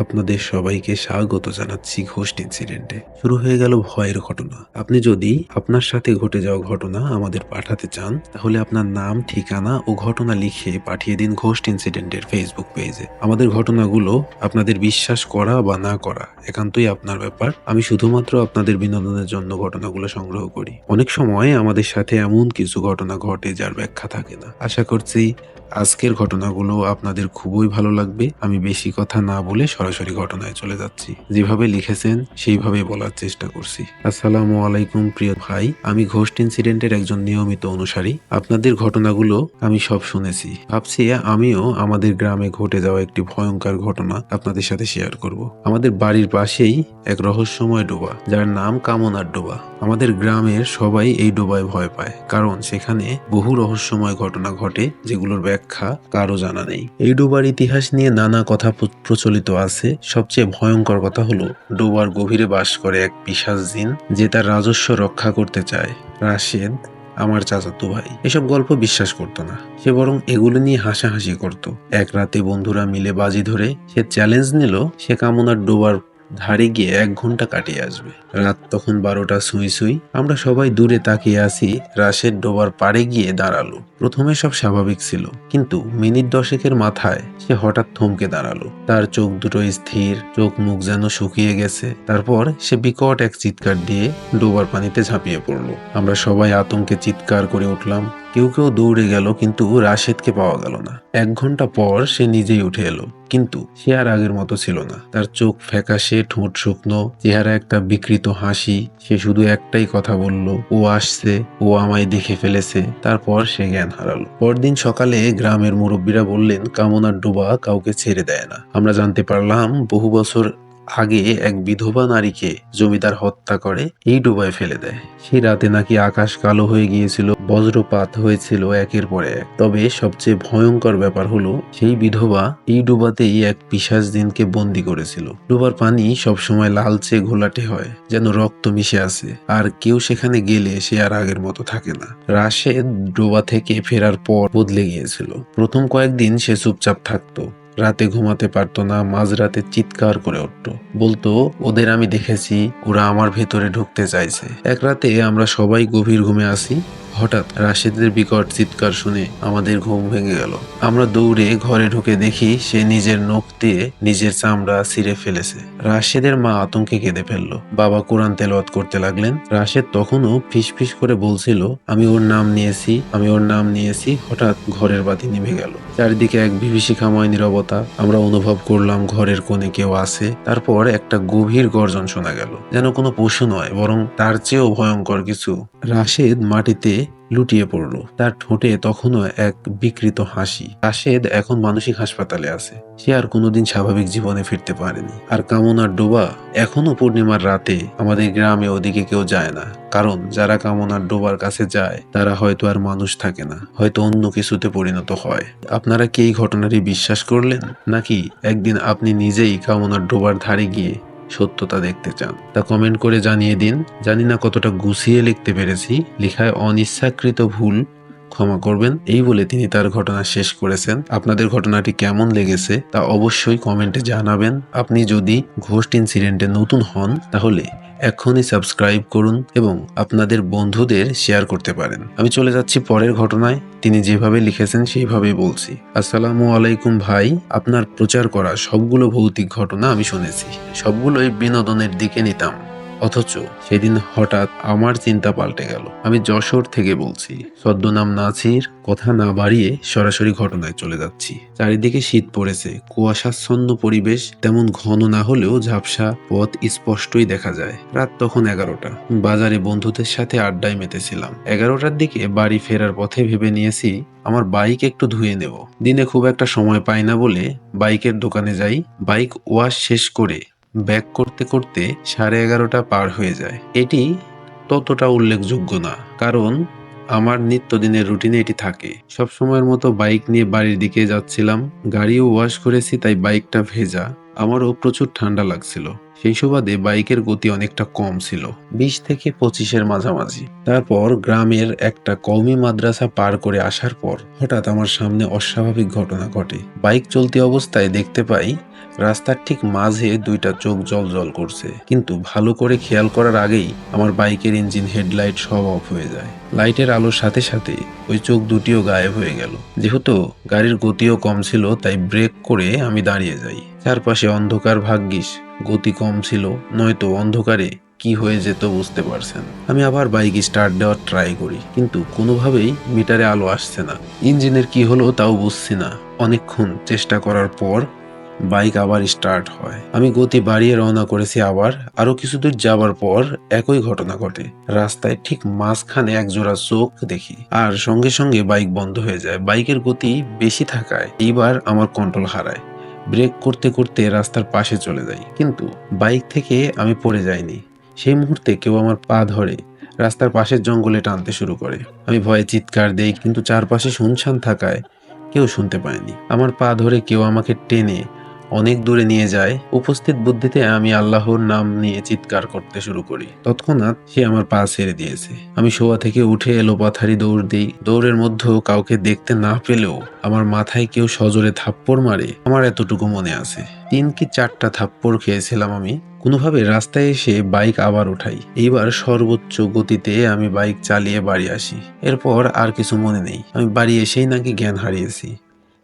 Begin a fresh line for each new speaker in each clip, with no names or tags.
আপনাদের সবাইকে স্বাগত জানাচ্ছি ঘোস্ট ইনসিডেন্টে। শুরু হয়ে গেল ভয়ের ঘটনা। আপনি যদি আপনার সাথে ঘটে যাওয়া ঘটনা আমাদের পাঠাতে চান, তাহলে আপনার নাম, ঠিকানা ও ঘটনা লিখে পাঠিয়ে দিন ঘোস্ট ইনসিডেন্টের ফেসবুক পেজে। আমাদের ঘটনাগুলো আপনাদের বিশ্বাস করা বা না করা একান্তই আপনার ব্যাপার। আমি শুধুমাত্র আপনাদের বিনোদনের জন্য ঘটনাগুলো সংগ্রহ করি। অনেক সময় আমাদের সাথে এমন কিছু ঘটনা ঘটে যার ব্যাখ্যা থাকে না। আশা করছি আজকের ঘটনাগুলো আপনাদের খুবই ভালো লাগবে। আমি বেশি কথা না বলে সরাসরি ঘটনায় চলে যাচ্ছি। যেভাবে লিখেছেন সেইভাবে বলার চেষ্টা করছি। আসসালামু আলাইকুম প্রিয় ভাই, আমি ঘোস্ট ইনসিডেন্টের একজন নিয়মিত অনুসারী। আপনাদের ঘটনাগুলো আমি সব শুনেছি। ভাবছি আমিও আমাদের গ্রামে ঘটে যাওয়া একটি ভয়ঙ্কর ঘটনা আপনাদের সাথে শেয়ার করব। আমাদের বাড়ির পাশেই এক রহস্যময় ডোবা, যার নাম কামনার ডোবা। আমাদের গ্রামের সবাই এই ডোবায় ভয় পায়, কারণ সেখানে বহু রহস্যময় ঘটনা ঘটে যেগুলোর ব্যাখ্যা কারো জানা নেই। এই ডোবার ইতিহাস নিয়ে নানা কথা প্রচলিত আছে। সবচেয়ে ভয়ঙ্কর কথা হলো, ডোবার গভীরে বাস করে এক পিশাচ জিন, যে তার রাজস্ব রক্ষা করতে চায়। রাশেদ, আমার চাচাতো ভাই, এসব গল্প বিশ্বাস করতো না। সে বরং এগুলো নিয়ে হাসাহাসি করত। এক রাতে বন্ধুরা মিলে বাজি ধরে সে চ্যালেঞ্জ নিল, সে কামনার ডোবার ধারে গিয়ে 1 ঘন্টা কাটিয়ে আসবে। রাত তখন 12টা ছুঁই ছুঁই। আমরা সবাই দূরে তাকিয়ে আছি। রাশেদ ডোবার পাড়ে গিয়ে দাঁড়ালো। প্রথমে সব স্বাভাবিক ছিল, কিন্তু মিনিট 10 মাথায় সে হঠাৎ থমকে দাঁড়ালো। তার চোখ দুটো স্থির, চোখ মুখ যেন শুকিয়ে গেছে। তারপর সে বিকট এক চিৎকার দিয়ে ডোবার পানিতে ঝাঁপিয়ে পড়লো। আমরা সবাই আতঙ্কে চিৎকার করে উঠলাম। কেউ কেউ দৌড়ে গেল, কিন্তু রাশেদকে পাওয়া গেল না। 1 ঘন্টা পর সে নিজেই উঠে এলো, কিন্তু সে আর আগের মতো ছিল না। তার চোখ ফ্যাকাশে, ঠোঁট শুকনো, চেহারা একটা বিকৃত হাসি। সে শুধু একটাই কথা বলল, ও আসছে, ও আমায় দেখে ফেলেছে। তারপর সে জ্ঞান হারালো। পরদিন সকালে গ্রামের মুরব্বীরা বললেন, কামনার ডোবা কাউকে ছেড়ে দেয় না। আমরা জানতে পারলাম, বহু বছর আগে এক বিধবা নারীকে জমিদার হত্যা করে এই ডোবায় ফেলে দেয়। সেই রাতে নাকি আকাশ কালো হয়ে গিয়েছিল, বজ্রপাত হয়েছিল একের পর এক। তবে সবচেয়ে ভয়ঙ্কর ব্যাপার হলো, সেই বিধবা এই ডোবাতেই এক পিশাচ জিনকে বন্দি করেছিল। ডোবার পানি সবসময় লালচে ঘোলাটে হয়, যেন রক্ত মিশে আছে। আর কেউ সেখানে গেলে সে আর আগের মতো থাকে না। রাশেদ ডোবা থেকে ফেরার পর বদলে গিয়েছিল। প্রথম কয়েকদিন সে চুপচাপ থাকতো, রাতে ঘুমাতে পারতো না, মাঝরাতে চিৎকার করে উঠতো, বলতো, ওদের আমি দেখেছি, ওরা আমার ভেতরে ঢুকতে চাইছে। এক রাতে আমরা সবাই গভীর ঘুমে আছি। হঠাৎ রাশেদের বিকট চিৎকার শুনে আমাদের ঘুম ভেঙে গেল। আমরা দৌড়ে ঘরে ঢুকে দেখি সে নিজের নখ দিয়ে নিজের চামড়া ছিঁড়ে ফেলেছে। রাশেদের মা আতঙ্কে কেঁদে ফেললো। বাবা কোরআন তেলাওয়াত করতে লাগলেন। রাশেদ তখনও ফিসফিস করে বলছিল, আমি ওর নাম নিয়েছি, আমি ওর নাম নিয়েছি। হঠাৎ ঘরের বাতি নিভে গেল। চারিদিকে এক বিভীষিকাময় নীরবতা। আমরা অনুভব করলাম ঘরের কোণে কেউ আছে। তারপর একটা গভীর গর্জন শোনা গেল, যেন কোনো পশু নয়, বরং তার চেয়েও ভয়ঙ্কর কিছু। রাশেদ মাটিতে লুটিয়ে পড়ল। তার ঠোঁটে তখনও এক বিকৃত হাসি। রাশেদ এখন মানসিক হাসপাতালে আছে। সে আর কোনোদিন স্বাভাবিক জীবনে ফিরতে পারেনি। আর কামনার ডোবা এখনো পূর্ণিমার রাতে আমাদের গ্রামে ওদিকে কেউ যায় না, কারণ যারা কামনার ডোবার কাছে যায় তারা হয়তো আর মানুষ থাকে না, হয়তো অন্য কিছুতে পরিণত হয়। আপনারা কি এই ঘটনাটি বিশ্বাস করলেন, নাকি একদিন আপনি নিজেই কামনার ডোবার ধারে গিয়ে সত্যতা দেখতে চান? তা কমেন্ট করে জানিয়ে দিন। জানি না কতটা গুছিয়ে লিখতে পেরেছি, লেখায় অনিচ্ছাকৃত ভুল ক্ষমা করবেন, এই বলে তিনি তার ঘটনা শেষ করেছেন। আপনাদের ঘটনাটি কেমন লেগেছে তা অবশ্যই কমেন্টে জানাবেন। আপনি যদি ঘোস্ট ইনসিডেন্টে নতুন হন, তাহলে এখনই সাবস্ক্রাইব করুন এবং আপনাদের বন্ধুদের শেয়ার করতে পারেন। আমি চলে যাচ্ছি পরের ঘটনায়। তিনি যেভাবে লিখেছেন সেইভাবেই বলছি। আসসালামু আলাইকুম ভাই, আপনার প্রচার করা সবগুলো ভৌতিক ঘটনা আমি শুনেছি, সবগুলোই বিনোদনের দিকে নিতাম। অথচ সেদিন হঠাৎ আমার চিন্তা পাল্টে গেল। আমি যশোর থেকে বলছি, ছদ্মনাম নাছির। কথা না বাড়িয়ে সরাসরি ঘটনায় চলে যাচ্ছি। চারিদিকে শীত পড়েছে, কুয়াশাচ্ছন্ন পরিবেশ, তেমন ঘন না হলেও ঝাপসা পথ স্পষ্টই দেখা যায়। রাত তখন 11টা। বাজারে বন্ধুদের সাথে আড্ডায় মেতেছিলাম। 11টার দিকে বাড়ি ফেরার পথে ভেবে নিয়েছি, আমার বাইক একটু ধুয়ে নেব। দিনে খুব একটা সময় পাই না বলে বাইকের দোকানে যাই। বাইক ওয়াশ শেষ করে ব্যাক করতে করতে 11:30 পার হয়ে যায়। এটি ততটা উল্লেখযোগ্য না, কারণ আমার নিত্যদিনের রুটিনে এটি থাকে। সব সময়ের মতো বাইক নিয়ে বাড়ির দিকে যাচ্ছিলাম। গাড়িও ওয়াশ করেছি, তাই বাইকটা ভেজা। আমারও প্রচুর ঠান্ডা লাগছিল। সেই সুবাদে বাইকের গতি অনেকটা কম ছিল, 20 থেকে 25-এর মাঝামাঝি। তারপর গ্রামের একটা কওমি মাদ্রাসা পার করে আসার পর হঠাৎ আমার সামনে অস্বাভাবিক ঘটনা ঘটে। বাইক চলতি অবস্থায় দেখতে পাই রাস্তার ঠিক মাঝে দুইটা চোখ জ্বলজ্বল করছে, কিন্তু ভালো করে খেয়াল করার আগেই আমার বাইকের ইঞ্জিন, হেডলাইট সব অফ হয়ে যায়। লাইটের আলোর সাথে সাথে ওই চোখ দুটিও গায়েব হয়ে গেল। যেহেতু গাড়ির গতিও কম ছিল তাই ব্রেক করে আমি দাঁড়িয়ে যাই। চারপাশে অন্ধকার, ভাগ্যিস গতি কম ছিল, নয়তো অন্ধকারে কি হয়ে যেত বুঝতে পারছেন। আমি আবার বাইক স্টার্ট দেওয়ার ট্রাই করি, কিন্তু কোনোভাবেই মিটারে আলো আসছে না। ইঞ্জিনের কি হলো তাও বুঝছি না। অনেকক্ষণ চেষ্টা করার পর বাইক আবার স্টার্ট হয়। আমি গতি বাড়িয়ে রওনা করেছি। আরো কিছু দূর যাবার পর একই ঘটনা ঘটে। রাস্তায় ঠিক মাঝখানে একজোড়া চোখ দেখি, আর সঙ্গে সঙ্গে বাইক বন্ধ হয়ে যায়। বাইকের গতি বেশি থাকায় এইবার আমার কন্ট্রোল হারায়। ব্রেক করতে করতে রাস্তার পাশে চলে যাই, কিন্তু বাইক থেকে আমি পড়ে যাইনি। সেই মুহূর্তে কেউ আমার পা ধরে রাস্তার পাশের জঙ্গলে টানতে শুরু করে। আমি ভয়ে চিৎকার দেই, কিন্তু চারপাশে শুনশান থাকায় কেউ শুনতে পায়নি। আমার পা ধরে কেউ আমাকে টেনে অনেক দূরে নিয়ে যায়। উপস্থিত বুদ্ধিতে আমি আল্লাহর নাম নিয়ে চিৎকার করতে শুরু করি। তৎক্ষণাৎ সে আমার পা ছেড়ে দিয়েছে। আমি শোয়া থেকে উঠে এলোপাথারি দৌড় দিই। দৌড়ের মধ্যেও কাউকে দেখতে না পেলেও আমার মাথায় কেউ সজোরে থাপ্পড় মারে, আমার এতটুকু মনে আছে। 3 কি 4টা থাপ্পড় খেয়েছিলাম আমি। কোনোভাবে রাস্তায় এসে বাইক আবার উঠাই। এইবার সর্বোচ্চ গতিতে আমি বাইক চালিয়ে বাড়ি আসি। এরপর আর কিছু মনে নেই। আমি বাড়ি এসেই নাকি জ্ঞান হারিয়েছি।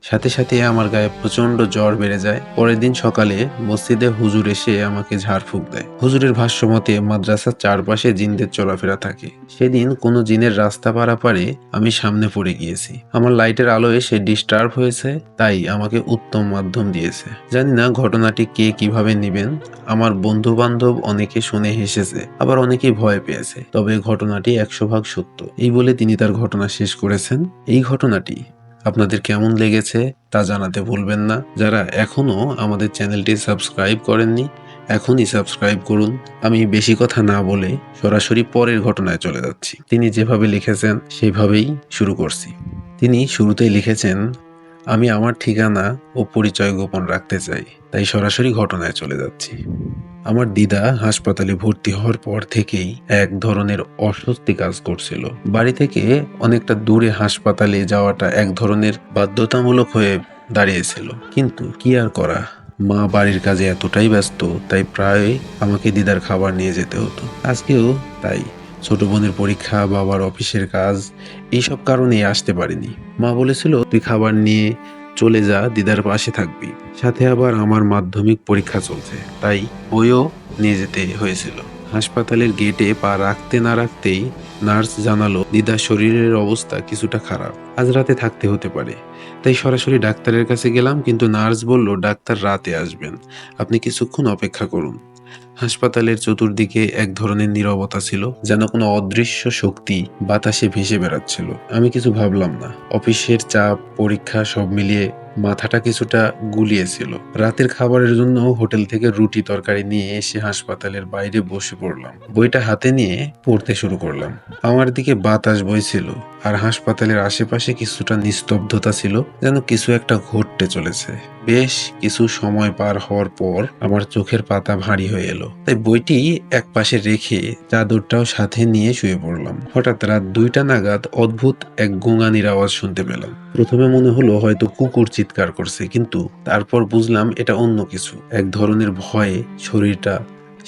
সাথে সাথে আমার গায়ে প্রচন্ড জ্বর বেড়ে যায়। পরের দিন সকালে মসজিদে হুজুর এসে আমাকে ঝাড়ফুঁক দেয়। হুজুরের ভাষ্যমতে মাদ্রাসার চারপাশে জিনদের চলাফেরা থাকে। সেদিন কোনো জিনের রাস্তা পারাপারে আমি সামনে পড়ে গিয়েছি। আমার লাইটের আলো এসে ডিস্টার্ব হয়েছে, তাই আমাকে উত্তম মাধ্যম দিয়েছে। জানি না ঘটনাটি কে কিভাবে নেবেন। আমার বন্ধু বান্ধব অনেকে শুনে হেসেছে, আবার অনেকেই ভয় পেয়েছে। তবে ঘটনাটি 100% সত্য। এই বলে তিনি তার ঘটনা শেষ করেছেন। এই ঘটনাটি আপনাদের কেমন লেগেছে তা জানাতে ভুলবেন না। যারা এখনো আমাদের চ্যানেলটি সাবস্ক্রাইব করেননি, এখনই সাবস্ক্রাইব করুন। আমি বেশি কথা না বলে সরাসরি পরের ঘটনায় চলে যাচ্ছি। তিনি যেভাবে লিখেছেন সেভাবেই শুরু করছি। তিনি শুরুতেই লিখেছেন, আমি আমার ঠিকানা ও পরিচয় গোপন রাখতে চাই, তাই সরাসরি ঘটনায় চলে যাচ্ছি। আমার দিদা হাসপাতালে ভর্তি হওয়ার পর থেকেই এক ধরনের অস্বস্তি কাজ করছিল। বাড়ি থেকে অনেকটা দূরে হাসপাতালে যাওয়াটা এক ধরনের বাধ্যতামূলক হয়ে দাঁড়িয়েছিল। কিন্তু কি আর করা, মা বাড়ির কাজে এতটাই ব্যস্ত, তাই প্রায় আমাকে দিদার খাবার নিয়ে যেতে হতো। আজকেও তাই। ছোট বোনের পরীক্ষা, বাবার অফিসের কাজ, এইসব কারণেই আসতে পারিনি। মা বলেছিল, তুই খাবার নিয়ে চলে যা, দিদার পাশে থাকবি। সাথে আবার আমার মাধ্যমিক পরীক্ষা চলছে, তাই বইও নিয়ে যেতে হয়েছিল। হাসপাতালের গেটে পা রাখতে না রাখতেই নার্স জানালো দিদার শরীরের অবস্থা কিছুটা খারাপ, আজ রাতে থাকতে হতে পারে। তাই সরাসরি ডাক্তারের কাছে গেলাম, কিন্তু নার্স বলল ডাক্তার রাতে আসবেন, আপনি কিছুক্ষণ অপেক্ষা করুন। হাসপাতালের চতুর্দিকে এক ধরনের নীরবতা ছিল, যেন কোনো অদৃশ্য শক্তি বাতাসে ভেসে বেড়াচ্ছিল। আমি কিছু ভাবলাম না। অফিসের চাপ, পরীক্ষা সব মিলিয়ে মাথাটা কিছুটা গুলিয়েছিল। রাতের খাবারের জন্য হোটেল থেকে রুটি তরকারি নিয়ে এসে হাসপাতালের বাইরে বসে পড়লাম। বইটা হাতে নিয়ে পড়তে শুরু করলাম। আমার দিকে বাতাস বইছিল, আর হাসপাতালের আশেপাশে কিছুটা নিস্তব্ধতা ছিল, যেন কিছু একটা ঘটতে চলেছে। বেশ কিছু সময় পার হওয়ার পর আমার চোখের পাতা ভারী হয়ে এলো, তাই বইটি এক পাশে রেখে চাদরটাও সাথে নিয়ে শুয়ে পড়লাম। হঠাৎ রাত 2টা নাগাদ অদ্ভুত এক গোঙানির আওয়াজ শুনতে পেলাম। প্রথমে মনে হলো হয়তো কুকুর চিৎকার করছে, কিন্তু তারপর বুঝলাম এটা অন্য কিছু। এক ধরনের ভয়ে শরীরটা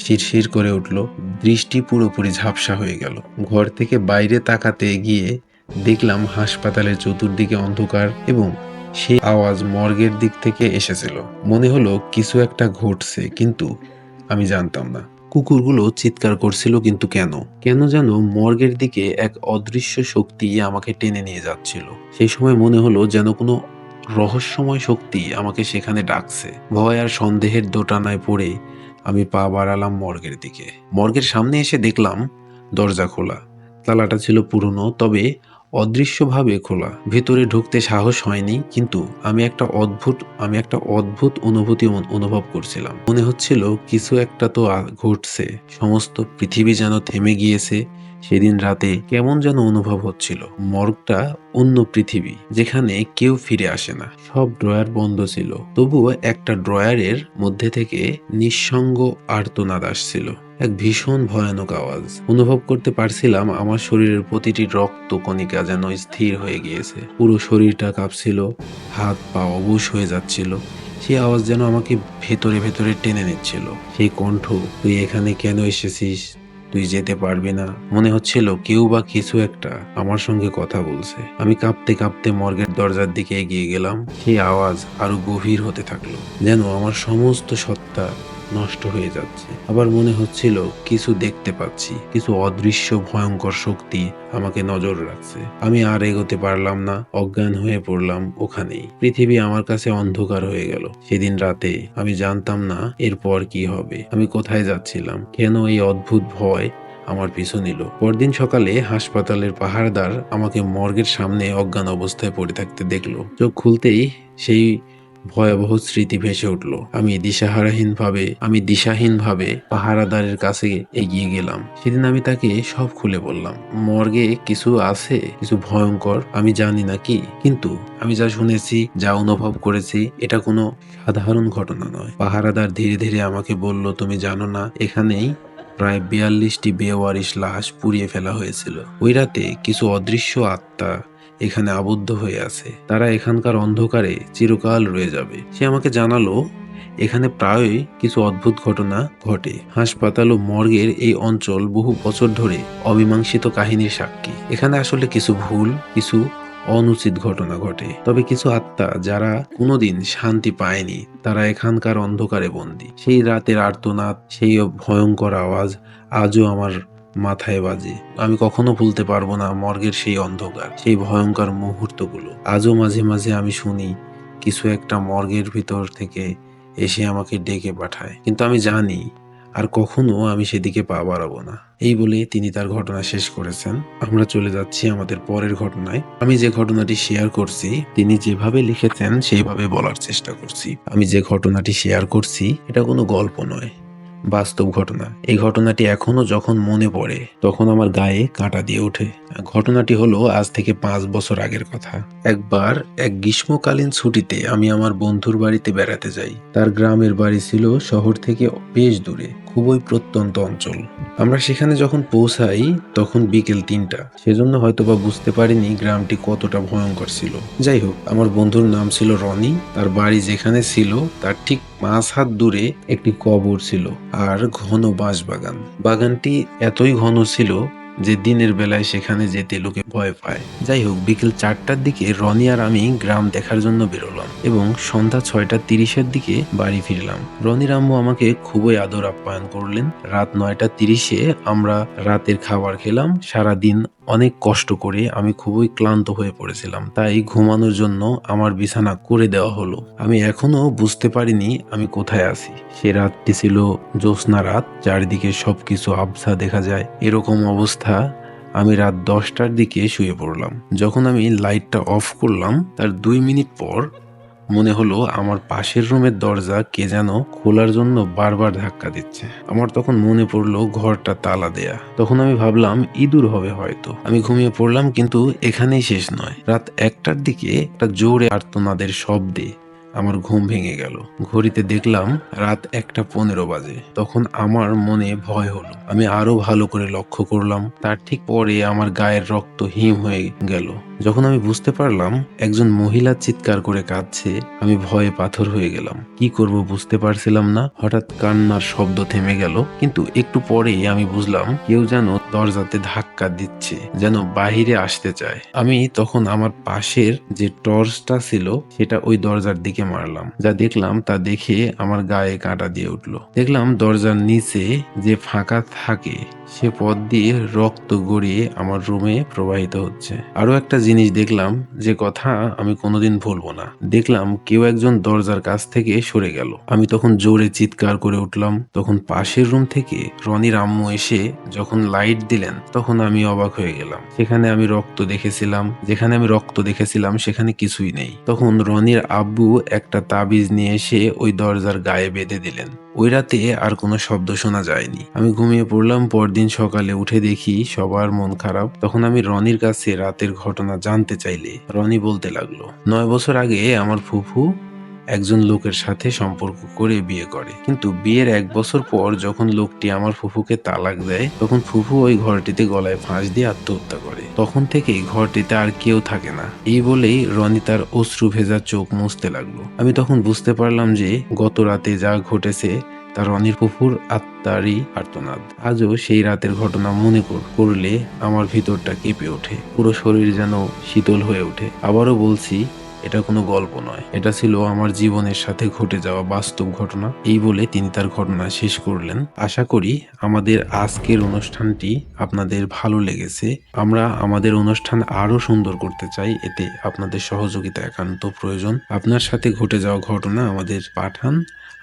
শিরশির করে উঠল, দৃষ্টি পুরোপুরি ঝাপসা হয়ে গেল। ঘর থেকে বাইরে তাকাতে গিয়ে দেখলাম হাসপাতালের চতুর্দিকে অন্ধকার, এবং সেই আওয়াজ মর্গের দিক থেকে এসেছিল। মনে হলো কিছু একটা ঘটছে, কিন্তু আমি জানতাম না। কুকুরগুলো চিৎকার করছিল, কিন্তু কেন যেন মর্গের দিকে এক অদৃশ্য শক্তি আমাকে টেনে নিয়ে যাচ্ছিল। সেই সময় মনে হলো যেন কোনো রহস্যময় শক্তি আমাকে সেখানে ডাকছে। ভয় আর সন্দেহের দোটানায় পড়ে আমি পা বাড়ালাম মর্গের দিকে। মর্গের সামনে এসে দেখলাম দরজা খোলা। তালাটা ছিল পুরনো, তবে অদৃশ্যভাবে খোলা। ভেতরে ঢুকতে সাহস হয়নি, কিন্তু আমি একটা অদ্ভুত অনুভূতি অনুভব করছিলাম। মনে হচ্ছিল কিছু একটা তো ঘটছে। সমস্ত পৃথিবী যেন থেমে গিয়েছে। সেদিন রাতে কেমন যেন অনুভব হচ্ছিল, মর্গটা অন্য পৃথিবী, যেখানে কেউ ফিরে আসে না। সব ড্রয়ার বন্ধ ছিল, তবুও একটা ড্রয়ারের মধ্যে থেকে নিঃসঙ্গ আর্তনাদ আসছিল। এক ভীষণ ভয়ানক আওয়াজ। অনুভব করতে পারছিলাম আমার শরীরের প্রতিটি রক্ত কণিকা যেন স্থির হয়ে গিয়েছে। পুরো শরীরটা কাঁপছিল, হাত পা অবশ হয়ে যাচ্ছিল। সেই আওয়াজ যেন আমাকে ভেতরে ভেতরে টেনে নিচ্ছিল। সেই কণ্ঠ, তুই এখানে কেন এসেছিস, তুই যেতে পারবি না। মনে হচ্ছিল কেউ বা কিছু একটা আমার সঙ্গে কথা বলছে। আমি কাঁপতে কাঁপতে মর্গের দরজার দিকে এগিয়ে গেলাম। সেই আওয়াজ আরো গভীর হতে থাকলো, যেন আমার সমস্ত সত্তা নষ্ট হয়ে যাচ্ছে। আবার মনে হচ্ছিল কিছু দেখতে পাচ্ছি, কিছু অদৃশ্য ভয়ঙ্কর শক্তি আমাকে নজর রাখছে। আমি আর এগোতে পারলাম না, অজ্ঞান হয়ে পড়লাম ওখানেই। পৃথিবী আমার কাছে অন্ধকার হয়ে গেল। সেদিন রাতে আমি জানতাম না এরপর কি হবে, আমি কোথায় যাচ্ছিলাম, কেন এই অদ্ভুত ভয় আমার পিছু নিল। পরদিন সকালে হাসপাতালের পাহারাদার আমাকে মর্গের সামনে অজ্ঞান অবস্থায় পড়ে থাকতে দেখলো। চোখ খুলতেই সেই ভয়াবহ স্মৃতি ভেসে উঠল। আমি দিশাহীনভাবে পাহারাদারের কাছে এগিয়ে গেলাম। সেদিন আমি তাকে সব খুলে বললাম। মর্গে কিছু আছে, কিছু ভয়ঙ্কর, আমি জানি না কি, কিন্তু আমি যা শুনেছি, যা অনুভব করেছি, এটা কোনো সাধারণ ঘটনা নয়। পাহারাদার ধীরে ধীরে আমাকে বলল, তুমি জানো না, এখানেই প্রায় 42টি বেওয়ারিশ লাশ পুড়িয়ে ফেলা হয়েছিল। ওই রাতে কিছু অদৃশ্য আত্মা এখানে আবদ্ধ হয়ে আছে, তারা এখানকার অন্ধকারে চিরকাল রয়ে যাবে। সে আমাকে জানালো এখানে প্রায়ই কিছু অদ্ভুত ঘটনা ঘটে। হাসপাতাল ও মর্গের এই অঞ্চল বহু বছর ধরে অমীমাংসিত কাহিনীর সাক্ষী। এখানে আসলে কিছু ভুল, কিছু অনুচিত ঘটনা ঘটে, তবে কিছু আত্মা যারা কোনোদিন শান্তি পায়নি, তারা এখানকার অন্ধকারে বন্দী। সেই রাতের আর্তনাদ, সেই ভয়ঙ্কর আওয়াজ আজও আমার মাথায় বাজে। আমি কখনো ভুলতে পারবো না মর্গের সেই অন্ধকার, সেই ভয়ঙ্কর মুহূর্তগুলো। আজও মাঝে মাঝে আমি শুনি কিছু একটা মর্গের ভিতর থেকে এসে আমাকে ডেকে পাঠায়, কিন্তু আমি জানি আর কখনো আমি সেদিকে পা বাড়াবো না। এই বলে তিনি তার ঘটনা শেষ করেছেন। আমরা চলে যাচ্ছি আমাদের পরের ঘটনায়। আমি যে ঘটনাটি শেয়ার করছি, তিনি যেভাবে লিখেছেন সেইভাবে বলার চেষ্টা করছি। আমি যে ঘটনাটি শেয়ার করছি এটা কোনো গল্প নয়, বাস্তব ঘটনা। এই ঘটনাটি এখনো যখন মনে পড়ে তখন আমার গায়ে কাঁটা দিয়ে ওঠে। ঘটনাটি হলো আজ থেকে 5 বছর আগের কথা। একবার এক গ্রীষ্মকালীন ছুটিতে আমি আমার বন্ধুর বাড়িতে বেড়াতে যাই। তার গ্রামের বাড়ি ছিল শহর থেকে বেশ দূরে, খুবই প্রত্যন্ত অঞ্চল। আমরা সেখানে যখন পৌঁছাই তখন বিকেল 3টা। সেজন্য হয়তোবা বুঝতে পারিনি গ্রামটি কতটা ভয়ঙ্কর ছিল। যাই হোক, আমার বন্ধুর নাম ছিল রনি। তার বাড়ি যেখানে ছিল তার ঠিক 5 হাত দূরে একটি কবর ছিল আর ঘন বাঁশ বাগান। বাগানটি এতই ঘন ছিল যে দিনের বেলায় সেখানে যেতে লোকে ভয় পায়। যাই হোক, বিকেল 4টার দিকে রনি আর আমি গ্রাম দেখার জন্য বেরোলাম এবং সন্ধ্যা 6টা 30-এর দিকে বাড়ি ফিরলাম। রনির আম্মু আমাকে খুবই আদর আপ্যায়ন করলেন। রাত 9টা 30-এ আমরা রাতের খাবার খেলাম। সারাদিন অনেক কষ্ট করে আমি খুবই ক্লান্ত হয়ে পড়েছিলাম, তাই ঘুমানোর জন্য আমার বিছানা করে দেওয়া হলো। আমি এখনো বুঝতে পারিনি আমি কোথায় আছি। সে রাতটি ছিল জ্যোৎস্না রাত, চারিদিকে সবকিছু আবছা দেখা যায়। এরকম অবস্থা, আমি রাত 10টার দিকে শুয়ে পড়লাম। যখন আমি লাইটটা অফ করলাম তার 2 মিনিট পর মনে হলো আমার পাশের রুমের দরজা কে যেন খোলার জন্য বারবার ধাক্কা দিচ্ছে। আমার তখন মনে পড়লো ঘরটা তালা দেয়া। তখন আমি ভাবলাম ইঁদুর হবে হয়তো। আমি ঘুমিয়ে পড়লাম, কিন্তু এখানেই শেষ নয়। রাত 1টার দিকে একটা জোরে আর্তনাদের শব্দে আমার ঘুম ভেঙে গেল। ঘড়িতে দেখলাম রাত 1টা 15 বাজে। তখন আমার মনে ভয় হলো। আমি আরো ভালো করে লক্ষ্য করলাম। তার ঠিক পরে আমার গায়ের রক্ত হিম হয়ে গেল। যখন আমি বুঝতে পারলাম একজন মহিলা চিৎকার করে কাঁদছে, আমি ভয়ে পাথর হয়ে গেলাম। কি করব বুঝতে পারছিলাম না। হঠাৎ কান্নার শব্দ থেমে গেল, কিন্তু একটু পরেই আমি বুঝলাম কেউ যেন দরজাতে ধাক্কা দিচ্ছে, যেন বাহিরে আসতে চায়। আমি তখন আমার পাশের যে টর্চটা ছিল সেটা ওই দরজার দিকে মারলাম। যা দেখলাম তা দেখে আমার গায়ে কাঁটা দিয়ে উঠলো। দেখলাম দরজার নিচে যে ফাঁকা থাকে সে পথ দিয়ে রক্ত গড়িয়ে আমার রুমে প্রবাহিত হচ্ছে। আরো একটা জিনিস দেখলাম, যে কথা আমি কোনোদিন ভুলবো না। দেখলাম কেউ একজন দরজার কাছ থেকে সরে গেল। আমি তখন জোরে চিৎকার করে উঠলাম। তখন পাশের রুম থেকে রনির আম্মু এসে যখন লাইট দিলেন তখন আমি অবাক হয়ে গেলাম। যেখানে আমি রক্ত দেখেছিলাম সেখানে কিছুই নেই। তখন রনির আব্বু একটা তাবিজ নিয়ে এসে ওই দরজার গায়ে বেঁধে দিলেন। ওই রাতে আর কোনো শব্দ শোনা যায়নি। আমি ঘুমিয়ে পড়লাম। পরদিন সকালে উঠে দেখি সবার মন খারাপ। তখন আমি রনির কাছে রাতের ঘটনা জানতে চাইলে রনি বলতে লাগলো, ৯ বছর আগে আমার ফুফু একজন লোকের সাথে সম্পর্ক করে বিয়ে করে, কিন্তু বিয়ের ১ বছর পর যখন লোকটি আমার ফুফুকে তালাক দেয়, তখন ফুফু ওই ঘরটিতে গলায় ফাঁস দিয়ে আত্মহত্যা করে। তখন থেকেই ঘরটিতে আর কেউ থাকে না। এই বলেই রনি তার অশ্রু ভেজা চোখ মুছতে লাগলো। আমি তখন বুঝতে পারলাম যে গত রাতে যা ঘটেছে তা রনির ফুফুর আত্মারই আর্তনাদ। আজও সেই রাতের ঘটনা মনে করলে আমার ভিতরটা কেঁপে ওঠে, পুরো শরীর যেন শীতল হয়ে ওঠে। আবারও বলছি, এটা কোনো গল্প নয়, এটা ছিল আমার জীবনের সাথে ঘটে যাওয়া বাস্তব ঘটনা। এই বলে তিনি তার ঘটনা শেষ করলেন। আশা করি আমাদের আজকের অনুষ্ঠানটি আপনাদের ভালো লেগেছে। আমরা আমাদের অনুষ্ঠান আরো সুন্দর করতে চাই, এতে আপনাদের সহযোগিতা একান্ত প্রয়োজন। আপনার সাথে ঘটে যাওয়া ঘটনা আমাদের পাঠান।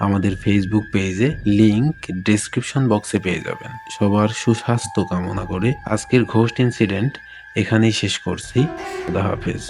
আমাদের ফেসবুক পেজে লিংক ডেসক্রিপশন বক্সে পেয়ে যাবেন। সবার সুস্বাস্থ্য কামনা করে আজকের ঘোস্ট ইনসিডেন্ট এখানেই শেষ করছি। খুদা হাফেজ।